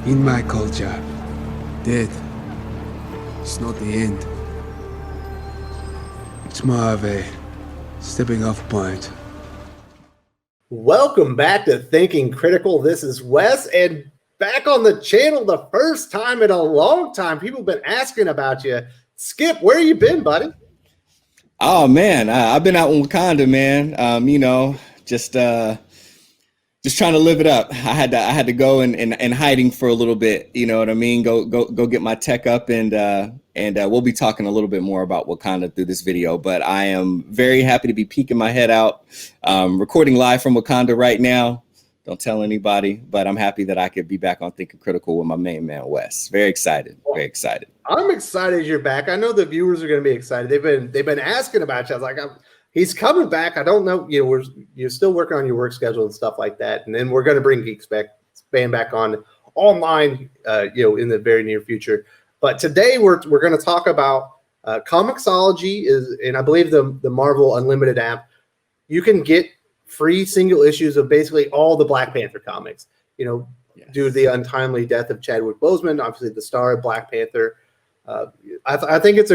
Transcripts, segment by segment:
In my culture, death is not the end. It's more of a stepping off point. Welcome back to Thinking Critical. This is Wes, and back on the channel the first time in a long time. People have been asking about you. Skip, where you been, buddy? Oh man, I've been out in Wakanda, man. Just trying to live it up. I had to go and hiding for a little bit. You know what I mean? Go get my tech up, and we'll be talking a little bit more about Wakanda through this video. But I am very happy to be peeking my head out, recording live from Wakanda right now. Don't tell anybody, but I'm happy that I could be back on Thinking Critical with my main man Wes. Very excited. Very excited. I'm excited you're back. I know the viewers are going to be excited. They've been asking about you. I was like, he's coming back. I don't know. You know, you're still working on your work schedule and stuff like that. And then we're going to bring Geeks back on online, in the very near future. But today we're going to talk about Comixology and I believe the Marvel Unlimited app. You can get free single issues of basically all the Black Panther comics. Yes. Due to the untimely death of Chadwick Boseman, obviously the star of Black Panther. I think it's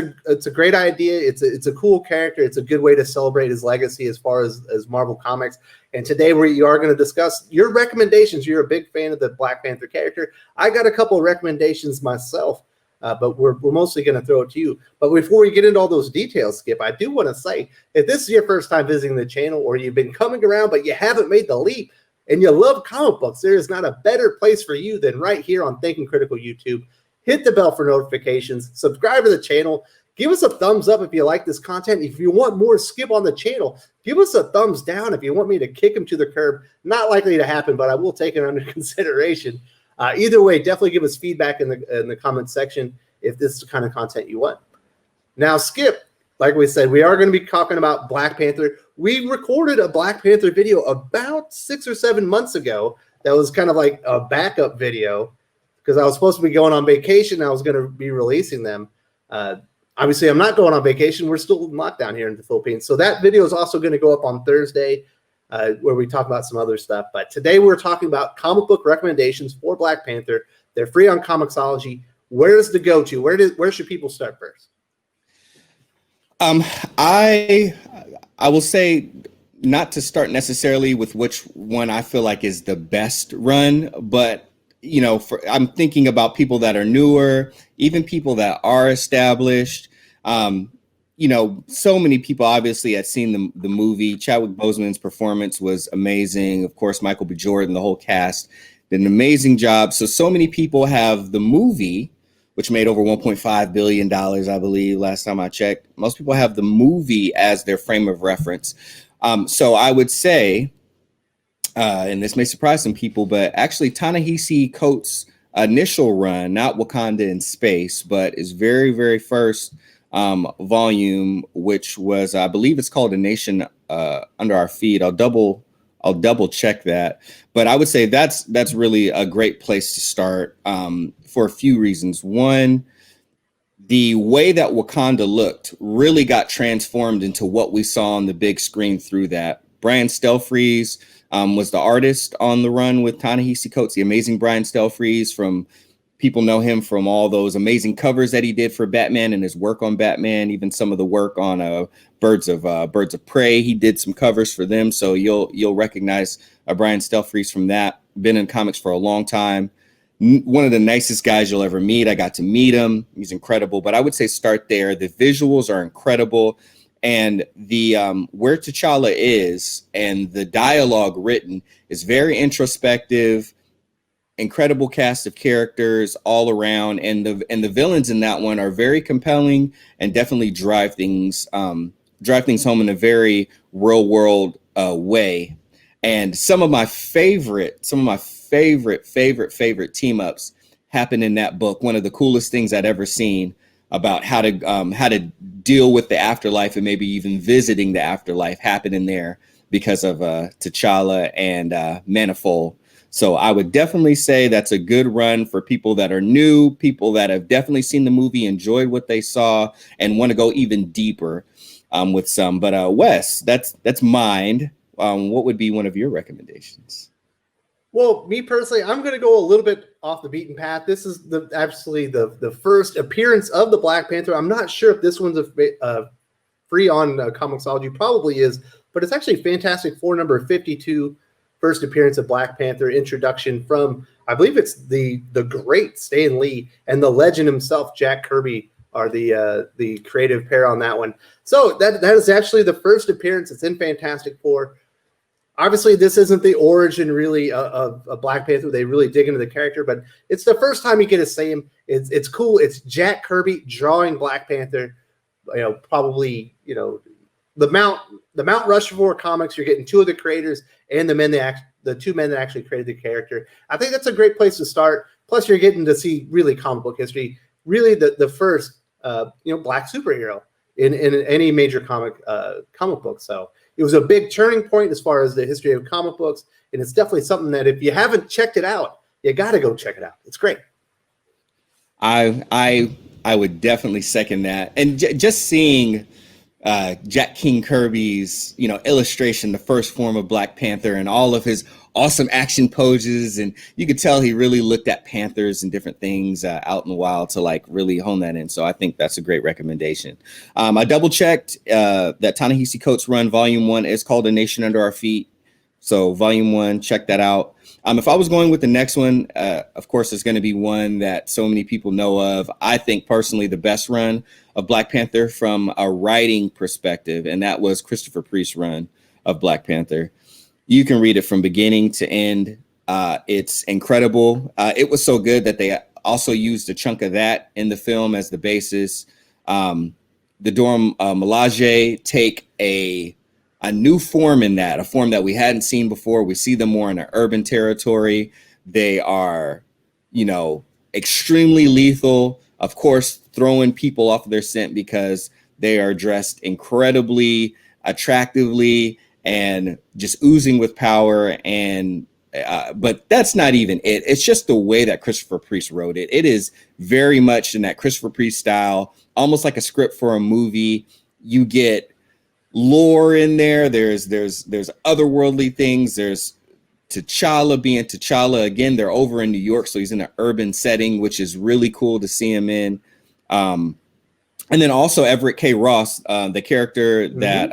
a great idea. It's a cool character. It's a good way to celebrate his legacy as far as Marvel Comics. And today we are going to discuss your recommendations. You're a big fan of the Black Panther character. I got a couple of recommendations myself, but we're mostly going to throw it to you. But before we get into all those details, Skip, I do want to say, if this is your first time visiting the channel or you've been coming around but you haven't made the leap and you love comic books, there is not a better place for you than right here on Thinking Critical YouTube. Hit the bell for notifications, subscribe to the channel, give us a thumbs up if you like this content. If you want more Skip on the channel, give us a thumbs down if you want me to kick him to the curb. Not likely to happen, but I will take it under consideration. Either way, definitely give us feedback in the comment section if this is the kind of content you want. Now, Skip, like we said, we are going to be talking about Black Panther. We recorded a Black Panther video about 6 or 7 months ago that was kind of like a backup video, because I was supposed to be going on vacation. I was going to be releasing them. Obviously, I'm not going on vacation. We're still in lockdown here in the Philippines. So that video is also going to go up on Thursday, where we talk about some other stuff. But today we're talking about comic book recommendations for Black Panther. They're free on Comixology. Where's the go-to? Where should people start first? I will say not to start necessarily with which one I feel like is the best run, but I'm thinking about people that are newer, even people that are established. So many people obviously had seen the movie. Chadwick Boseman's performance was amazing. Of course, Michael B. Jordan, the whole cast did an amazing job. So many people have the movie, which made over $1.5 billion, I believe, last time I checked. Most people have the movie as their frame of reference. So I would say, and this may surprise some people, but actually Ta-Nehisi Coates' initial run, not Wakanda in Space, but his very, very first volume, which was, I believe it's called A Nation Under Our Feet. I'll double check that. But I would say that's really a great place to start for a few reasons. One, the way that Wakanda looked really got transformed into what we saw on the big screen through that. Brian Stelfreeze was the artist on the run with Ta-Nehisi Coates, the amazing Brian Stelfreeze. People know him from all those amazing covers that he did for Batman and his work on Batman, even some of the work on Birds of Prey. He did some covers for them, so you'll recognize Brian Stelfreeze from that. Been in comics for a long time. One of the nicest guys you'll ever meet. I got to meet him. He's incredible. But I would say start there. The visuals are incredible. And the where T'Challa is and the dialogue written is very introspective, incredible cast of characters all around, and the villains in that one are very compelling and definitely drive things home in a very real world way. And some of my favorite team ups happen in that book. One of the coolest things I'd ever seen about how to deal with the afterlife and maybe even visiting the afterlife happened in there because of T'Challa and Manifold. So I would definitely say that's a good run for people that are new, people that have definitely seen the movie, enjoyed what they saw, and want to go even deeper with some. But Wes, that's mine. What would be one of your recommendations? Well, me personally, I'm going to go a little bit off the beaten path. This is absolutely the first appearance of the Black Panther. I'm not sure if this one's free on Comixology. Probably is, but it's actually Fantastic Four number 52, first appearance of Black Panther, introduction from, I believe it's the great Stan Lee and the legend himself, Jack Kirby, are the creative pair on that one. So that is actually the first appearance. It's in Fantastic Four. Obviously, this isn't the origin really of Black Panther. They really dig into the character, but it's the first time you get to see him. It's cool. It's Jack Kirby drawing Black Panther. Probably the Mount Rushmore comics. You're getting two of the creators and the two men that actually created the character. I think that's a great place to start. Plus, you're getting to see really comic book history. Really, the first Black superhero in any major comic book. So it was a big turning point as far as the history of comic books, and it's definitely something that if you haven't checked it out, you got to go check it out. It's great. I would definitely second that, and just seeing Jack King Kirby's illustration, the first form of Black Panther, and all of his awesome action poses, and you could tell he really looked at panthers and different things out in the wild to like really hone that in. So I think that's a great recommendation. I double checked that Ta-Nehisi Coates run Volume 1 is called A Nation Under Our Feet. So Volume 1, check that out. If I was going with the next one, of course, it's going to be one that so many people know of. I think personally the best run of Black Panther from a writing perspective, and that was Christopher Priest's run of Black Panther. You can read it from beginning to end. It's incredible. It was so good that they also used a chunk of that in the film as the basis. The Dora Milaje take a new form in that, a form that we hadn't seen before. We see them more in an urban territory. They are, extremely lethal, of course, throwing people off their scent because they are dressed incredibly attractively and just oozing with power. And but that's not even it. It's just the way that Christopher Priest wrote it. It is very much in that Christopher Priest style, almost like a script for a movie. You get lore in there. There's otherworldly things. There's T'Challa being T'Challa again. They're over in New York, so he's in an urban setting, which is really cool to see him in. And then also Everett K. Ross, the character that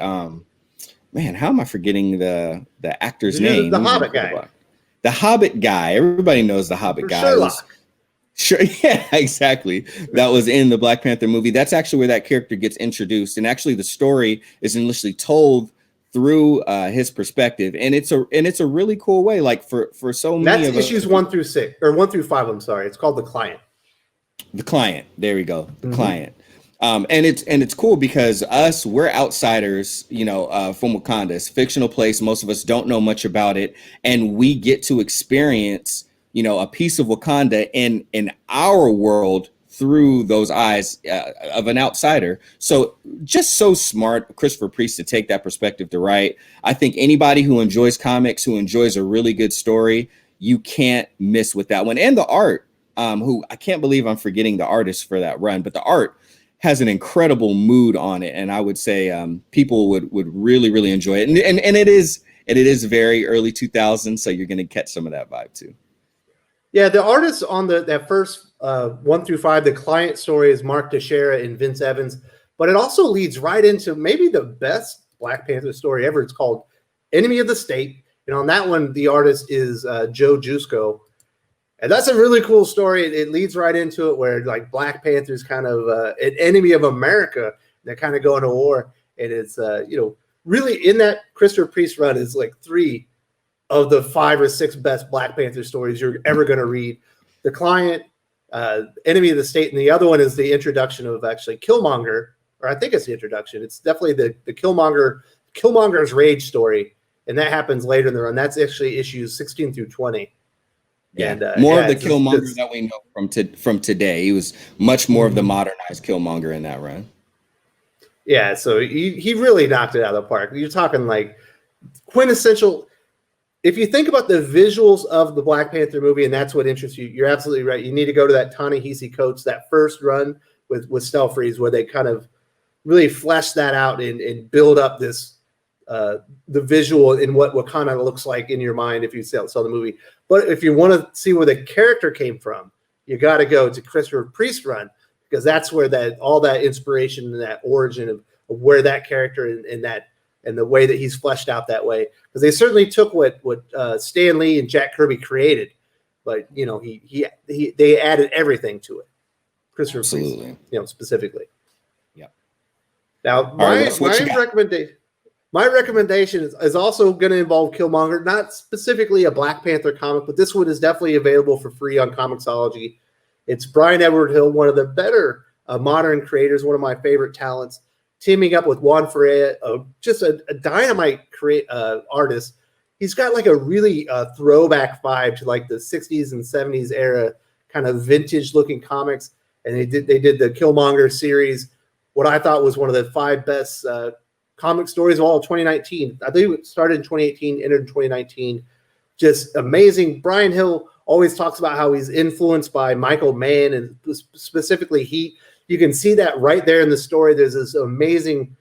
man, how am I forgetting the actor's name? The Hobbit guy. The Hobbit guy. Everybody knows the Hobbit guy. Sherlock. Sure, yeah, exactly. That was in the Black Panther movie. That's actually where that character gets introduced, and actually the story is initially told through his perspective, and it's a really cool way. Like for so many that's of issues 1 through 6 or 1 through 5. I'm sorry, it's called The Client. The Client. There we go. The Client. And it's cool because we're outsiders, from Wakanda. It's a fictional place. Most of us don't know much about it, and we get to experience a piece of Wakanda in our world through those eyes of an outsider. So just so smart, Christopher Priest, to take that perspective to write. I think anybody who enjoys comics, who enjoys a really good story, you can't miss with that one. And the art, who I can't believe I'm forgetting the artist for that run, but the art has an incredible mood on it. And I would say people would really, really enjoy it. And it is very early 2000s, so you're going to catch some of that vibe too. Yeah, the artists on that first 1 through 5, the Client story is Mark Teixeira and Vince Evans, but it also leads right into maybe the best Black Panther story ever. It's called Enemy of the State, and on that one, the artist is Joe Jusko, and that's a really cool story. It leads right into it where like Black Panther's kind of an enemy of America. They're kind of going to war, and it's really in that Christopher Priest run is like 3 of the 5 or 6 best Black Panther stories you're ever going to read. The Client, Enemy of the State, and the other one is the introduction of actually Killmonger, or I think it's the introduction. It's definitely the Killmonger's rage story, and that happens later in the run. That's actually issues 16 through 20. Yeah, and, more of the Killmonger that we know from today. He was much more of the modernized Killmonger in that run. Yeah, so he really knocked it out of the park. You're talking like quintessential. If you think about the visuals of the Black Panther movie, and that's what interests you, you're absolutely right. You need to go to that Ta-Nehisi Coates, that first run with Stelfreeze, where they kind of really flesh that out and build up this the visual in what Wakanda looks like in your mind if you saw the movie. But if you want to see where the character came from, you got to go to Christopher Priest's run, because that's where all that inspiration and that origin of where that character and the way that he's fleshed out that way. Because they certainly took what Stan Lee and Jack Kirby created, but they added everything to it. Christopher Priest, specifically. Yep. Now, my recommendation is also going to involve Killmonger, not specifically a Black Panther comic, but this one is definitely available for free on Comixology. It's Brian Edward Hill, one of the better modern creators, one of my favorite talents, teaming up with Juan Ferreira, just a dynamite artist. He's got like a really throwback vibe to like the 60s and 70s era kind of vintage looking comics. And they did the Killmonger series, what I thought was one of the 5 best comic stories of all of 2019. I think it started in 2018, ended in 2019. Just amazing. Brian Hill always talks about how he's influenced by Michael Mann and specifically Heat. You can see that right there in the story. There's this amazing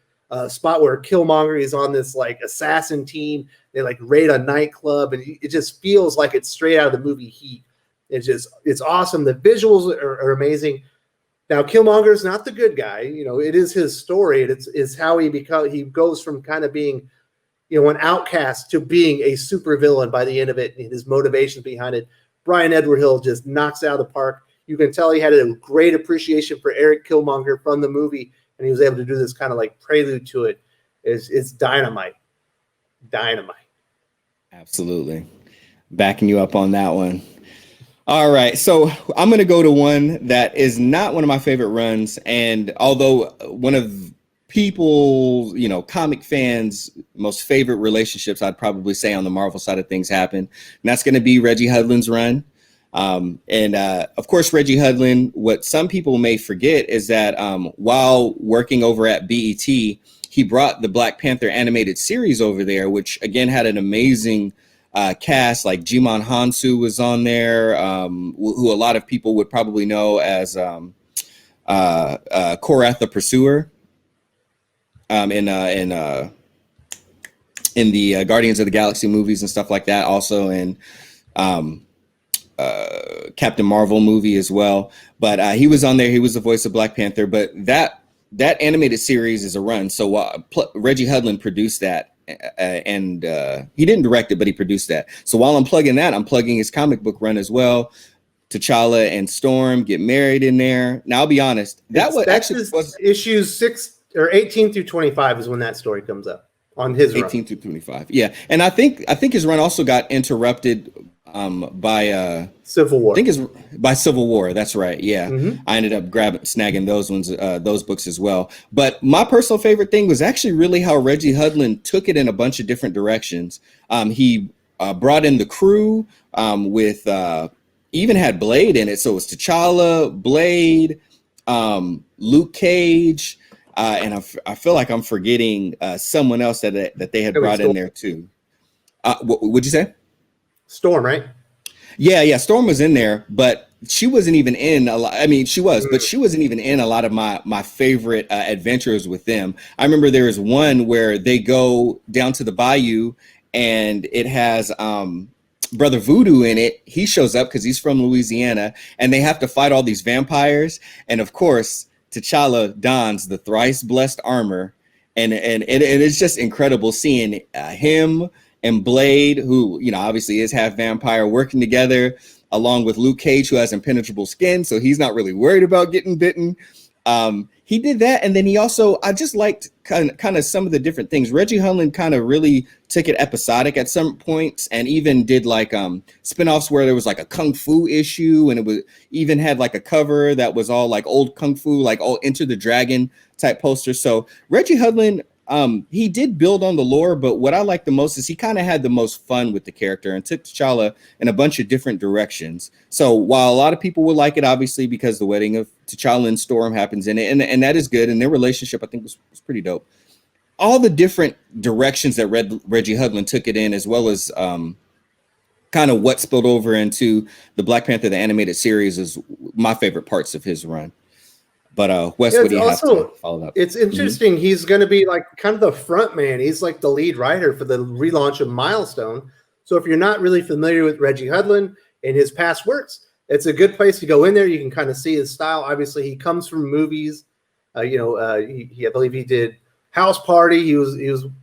spot where Killmonger is on this like assassin team. They like raid a nightclub, and it just feels like it's straight out of the movie Heat. It's awesome. The visuals are amazing. Now, Killmonger is not the good guy. It is his story. It's how he goes from kind of being, an outcast to being a supervillain by the end of it, and his motivations behind it. Brian Edward Hill just knocks it out of the park. You can tell he had a great appreciation for Eric Killmonger from the movie, and he was able to do this kind of like prelude to it. It's dynamite. Dynamite. Absolutely. Backing you up on that one. All right, so I'm going to go to one that is not one of my favorite runs, and although one of people, comic fans' most favorite relationships, I'd probably say on the Marvel side of things happen, and that's going to be Reggie Hudlin's run. Of course, Reggie Hudlin, what some people may forget is that while working over at BET, he brought the Black Panther animated series over there, which again had an amazing cast. Like Jimon Hansu was on there, who a lot of people would probably know as Korath the Pursuer in the Guardians of the Galaxy movies and stuff like that. Also in Captain Marvel movie as well. But he was on there. He was the voice of Black Panther. But that animated series is a run. So Reggie Hudlin produced that. And he didn't direct it, but he produced that. So while I'm plugging that, I'm plugging his comic book run as well. T'Challa and Storm get married in there. Now I'll be honest, that was issues 6 or 18 through 25 is when that story comes up on his 18 run. through 25. Yeah, and I think his run also got interrupted by Civil War. I think it's by Civil War. That's right. Yeah. Mm-hmm. I ended up snagging those books as well. But my personal favorite thing was actually really how Reggie Hudlin took it in a bunch of different directions. He brought in the crew with even had Blade in it. So it's T'Challa, Blade, Luke Cage, and I feel like I'm forgetting someone else that they had brought in there too. What would you say? Storm, right? Yeah. Storm was in there, but she wasn't even in a lot. I mean, she was, but she wasn't even in a lot of my favorite adventures with them. I remember there was one where they go down to the bayou, and it has Brother Voodoo in it. He shows up because he's from Louisiana, and they have to fight all these vampires. And of course, T'Challa dons the thrice blessed armor, and it's just incredible seeing him and Blade, who, obviously is half vampire, working together along with Luke Cage, who has impenetrable skin, so he's not really worried about getting bitten. He did that, and then he also, I just liked kind of some of the different things. Reggie Hudlin kind of really took it episodic at some points, and even did like spin-offs where there was like a kung fu issue, and it was even had like a cover that was all like old kung fu, like all Enter the Dragon type posters. So Reggie Hudlin, he did build on the lore, but what I like the most is he kind of had the most fun with the character and took T'Challa in a bunch of different directions. So while a lot of people would like it, obviously, because the wedding of T'Challa and Storm happens in it, and that is good, and their relationship, I think, was pretty dope. All the different directions that Reggie Hudlin took it in, as well as kind of what spilled over into the Black Panther, the animated series, is my favorite parts of his run. But Wes, Yeah, what it's do you have also to follow up? it's interesting. He's going to be like kind of the front man. He's like the lead writer for the relaunch of Milestone. So if you're not really familiar with Reggie Hudlin and his past works, it's a good place to go in there. You can kind of see his style. Obviously, he comes from movies. I believe he did House Party. He was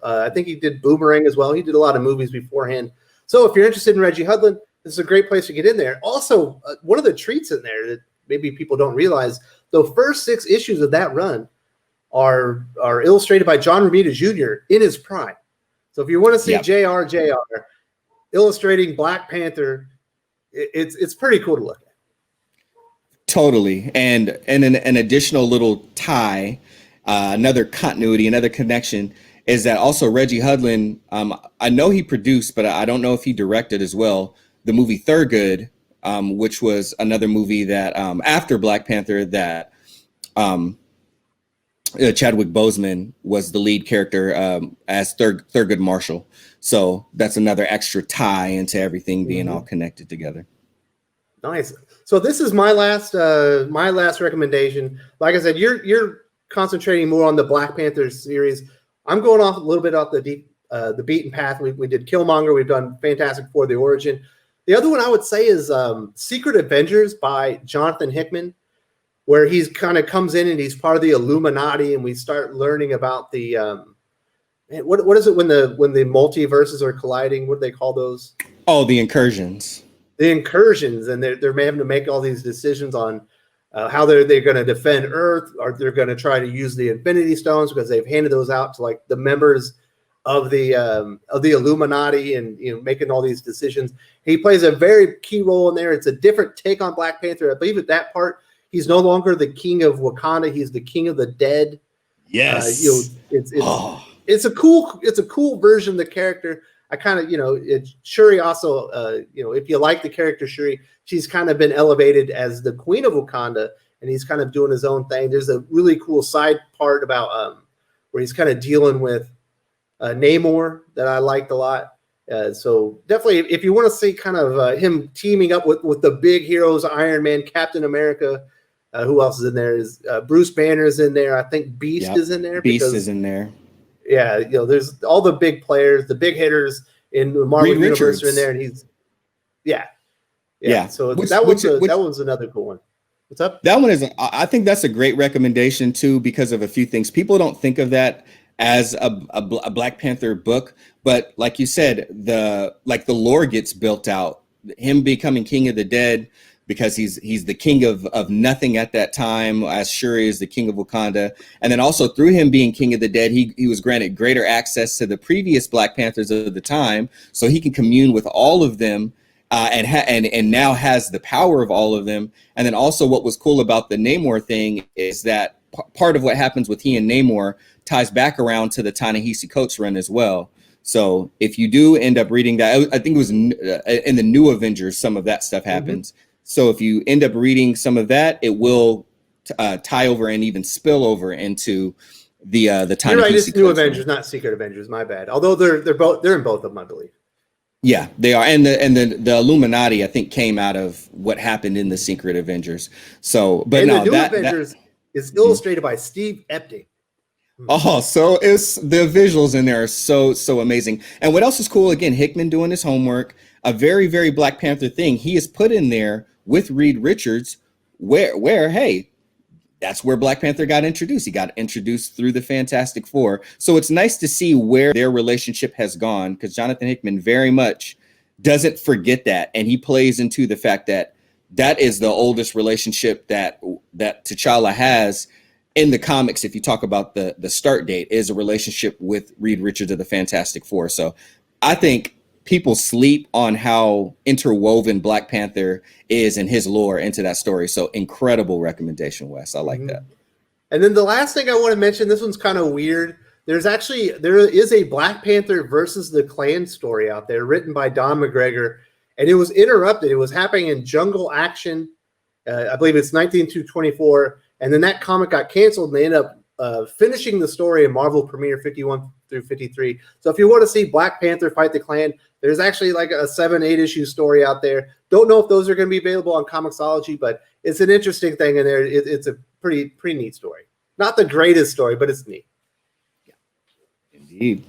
I think he did Boomerang as well. He did a lot of movies beforehand. So if you're interested in Reggie Hudlin, this is a great place to get in there. Also, one of the treats in there that maybe people don't realize, the first 6 issues of that run are illustrated by John Romita Jr. in his prime. So if you want to see JR illustrating Black Panther, it's pretty cool to look at. Totally. And an additional little tie, another continuity, another connection is that also Reggie Hudlin, I know he produced, but I don't know if he directed as well, the movie Thurgood, which was another movie that after Black Panther that Chadwick Boseman was the lead character as Thurgood Marshall. So that's another extra tie into everything being all connected together. Nice. So this is my last recommendation. Like I said, you're concentrating more on the Black Panther series. I'm going off a little bit off the beaten path. We did Killmonger. We've done Fantastic Four: The Origin. The other one I would say is Secret Avengers by Jonathan Hickman, where he's kind of comes in and he's part of the Illuminati, and we start learning about the what is it when the multiverses are colliding? What do they call those? Oh, the incursions. The incursions, and they're having to make all these decisions on how they're going to defend Earth, or they're going to try to use the Infinity Stones because they've handed those out to like the members of the Illuminati, and making all these decisions. He plays a very key role in there. It's a different take on Black Panther. I believe at that part, he's no longer the king of Wakanda. He's the king of the dead. Yes. It's a cool version of the character. I kind of, Shuri also, if you like the character Shuri, she's kind of been elevated as the queen of Wakanda, and he's kind of doing his own thing. There's a really cool side part about where he's kind of dealing with Namor that I liked a lot. So definitely, if you want to see kind of him teaming up with the big heroes, Iron Man, Captain America, who else is in there? Is Bruce Banner is in there? I think Beast is in there. Beast is in there. Yeah, there's all the big players, the big hitters in the Marvel Universe are in there, and he's So that one's another cool one. What's up? That one is. I think that's a great recommendation too, because of a few things. People don't think of that as a Black Panther book, but like you said, the lore gets built out. Him becoming King of the Dead, because he's the king of nothing at that time, as Shuri is the king of Wakanda. And then also through him being King of the Dead, he was granted greater access to the previous Black Panthers of the time, so he can commune with all of them, and now has the power of all of them. And then also what was cool about the Namor thing is that part of what happens with he and Namor ties back around to the Ta-Nehisi Coates run as well. So if you do end up reading that, I think it was in the New Avengers, some of that stuff happens. So if you end up reading some of that, it will tie over and even spill over into the Ta-Nehisi. You're right, it's New Avengers, not Secret Avengers. My bad. Although they're in both of them, I believe. Yeah, they are, and the Illuminati, I think, came out of what happened in the Secret Avengers. So, but and no, the New Avengers is illustrated by Steve Epting. Oh, so it's the visuals in there are so amazing. And what else is cool? Again, Hickman doing his homework. A very, very Black Panther thing he has put in there with Reed Richards, where hey, that's where Black Panther got introduced. He got introduced through the Fantastic Four. So it's nice to see where their relationship has gone, because Jonathan Hickman very much doesn't forget that, and he plays into the fact that that is the oldest relationship that T'Challa has in the comics. If you talk about the start date, is a relationship with Reed Richards of the Fantastic Four. So I think people sleep on how interwoven Black Panther is and his lore into that story. So incredible recommendation, Wes. I like that. And then the last thing I want to mention, this one's kind of weird. There is a Black Panther versus the Klan story out there written by Don McGregor, and it was interrupted. It was happening in Jungle Action. I believe it's 1924. And then that comic got canceled, and they ended up finishing the story in Marvel Premiere 51 through 53. So if you want to see Black Panther fight the Klan, there's actually like a 7-8 issue story out there. Don't know if those are going to be available on Comixology, but it's an interesting thing in there. It's a pretty neat story. Not the greatest story, but it's neat. Indeed.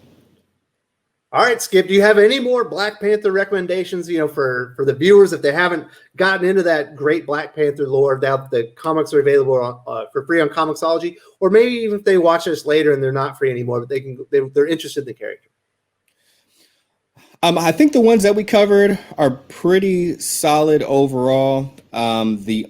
All right, Skip, do you have any more Black Panther recommendations, for the viewers if they haven't gotten into that great Black Panther lore? Now the comics are available for free on Comixology, or maybe even if they watch this later and they're not free anymore, but they're interested in the character. I think the ones that we covered are pretty solid overall. The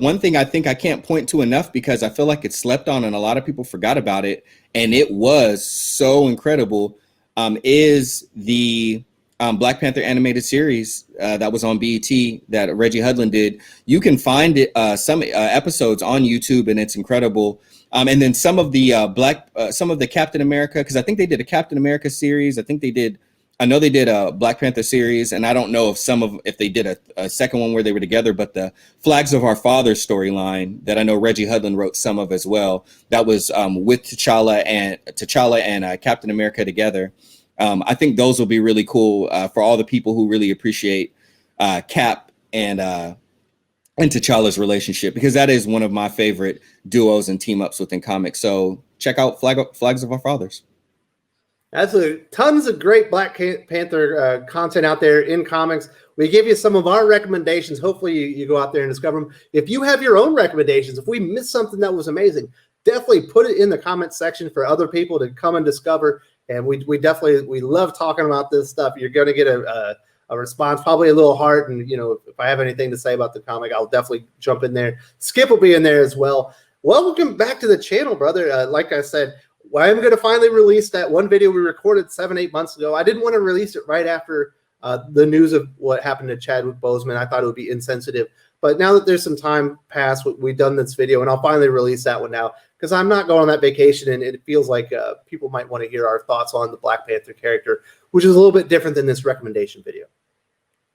one thing I think I can't point to enough, because I feel like it's slept on and a lot of people forgot about it, and it was so incredible, is the Black Panther animated series that was on BET that Reggie Hudlin did. You can find it some episodes on YouTube, and it's incredible. And then some of the some of the Captain America, because I think they did a Captain America series. I know they did a Black Panther series, and I don't know if they did a second one where they were together, but the Flags of Our Fathers storyline that I know Reggie Hudlin wrote some of as well, that was with T'Challa and Captain America together. I think those will be really cool for all the people who really appreciate Cap and T'Challa's relationship, because that is one of my favorite duos and team ups within comics. So check out Flags of Our Fathers. Absolutely. Tons of great Black Panther content out there in comics. We give you some of our recommendations. Hopefully you go out there and discover them. If you have your own recommendations, if we missed something that was amazing, definitely put it in the comments section for other people to come and discover. And we love talking about this stuff. You're going to get a response, probably a little heart. And, if I have anything to say about the comic, I'll definitely jump in there. Skip will be in there as well. Welcome back to the channel, brother. Like I said, I'm going to finally release that one video we recorded 7-8 months ago. I didn't want to release it right after the news of what happened to Chadwick Boseman. I thought it would be insensitive. But now that there's some time past, we've done this video, and I'll finally release that one now, because I'm not going on that vacation, and it feels like people might want to hear our thoughts on the Black Panther character, which is a little bit different than this recommendation video.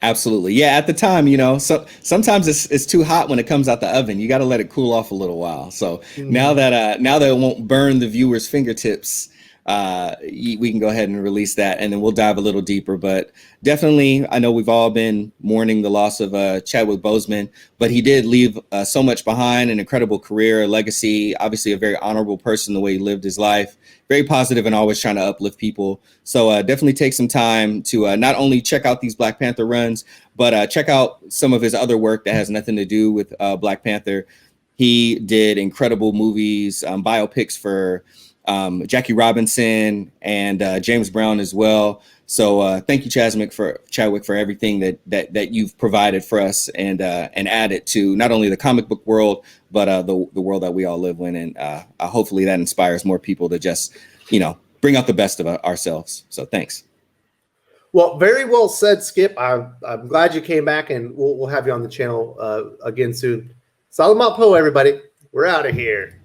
Absolutely. Yeah, at the time, so sometimes it's too hot when it comes out the oven. You got to let it cool off a little while. So now that it won't burn the viewers' fingertips, we can go ahead and release that, and then we'll dive a little deeper. But definitely, I know we've all been mourning the loss of Chadwick Boseman, but he did leave so much behind: an incredible career, a legacy, obviously a very honorable person, the way he lived his life, very positive and always trying to uplift people. So definitely take some time to not only check out these Black Panther runs, but check out some of his other work that has nothing to do with Black Panther. He did incredible movies, biopics for Jackie Robinson and James Brown as well. So thank you, Chadwick, for everything that you've provided for us and added to not only the comic book world, but the world that we all live in. And hopefully that inspires more people to just, bring out the best of ourselves. So thanks. Well, very well said, Skip. I'm glad you came back, and we'll have you on the channel again soon. Salamat po, everybody. We're out of here.